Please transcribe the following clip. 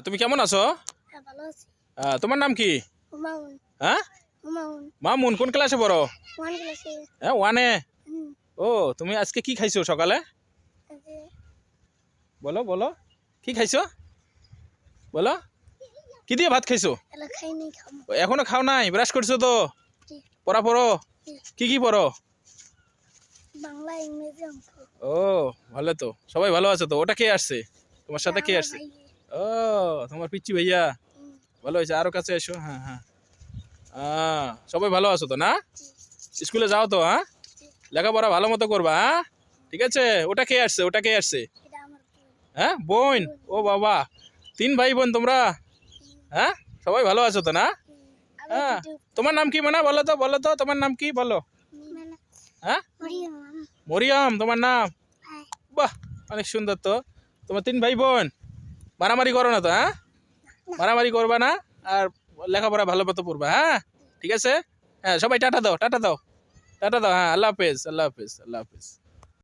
তুমি কেমন আছো? হ্যাঁ, ভালো আছি। তোমার নাম কি? হুমায়ুন। হ্যাঁ, হুমায়ুন। মামুন কোন ক্লাসে পড়ো? ওয়ান ক্লাসে। হ্যাঁ, ওয়ানে। হুম, ও, তুমি আজকে কি খাইছো সকালে? এই যে বলো বলো, কি খাইছো বলো? কি দিয়ে ভাত খাইছো? এলা খাই নাই খাবো। ও, এখনো খাও নাই? ব্রাশ করছো তো? জি, পড়া পড়ো? জি। কি পড়ো? বাংলা, ইংরেজি, অঙ্ক। ও, ভালো তো। সবাই ভালো আছে তো? ওটা কে আসছে তোমার সাথে? কে আমার আসছে? ভাই। ও, তোমার পিচ্চি ভাইয়া। হুম, ভালো হয়েছে, আরো কাছে এসো। হ্যাঁ হ্যাঁ। সবাই ভালো আছো তো না? জি, স্কুলে যাও তো? হ্যাঁ, জি। লেখাপড়া ভালো মতো করবা। হ্যাঁ, ঠিক আছে। ওটা কে আসছে? ওটা কে আসছে? এটা আমার বোন। হ্যাঁ, বোন। ও বাবা, 3 ভাই বোন তোমরা? হুম, হ্যাঁ, সবাই ভালো আছো তো না? হুম। আমি হ্যাঁ, ভিডিও তোমার নাম কি মানে? বলো তো, বলো তো, তোমার নাম কি বলো? মানে হ্যাঁ, মরিয়ম। মরিয়ম তোমার নাম? হ্যাঁ, বাহ, অনেক সুন্দর তো। তোমার 3 ভাই বোন? মারামারি করো না তো? হ্যাঁ, মারামারি করবা না। আর লেখাপড়া ভালো মতো পড়বা। হ্যাঁ, ঠিক আছে। হ্যাঁ, সবাই টাটা দাও, টাটা দাও, টাটা দাও। হ্যাঁ, আল্লাহ হাফেজ, আল্লাহ হাফেজ, আল্লাহ হাফেজ।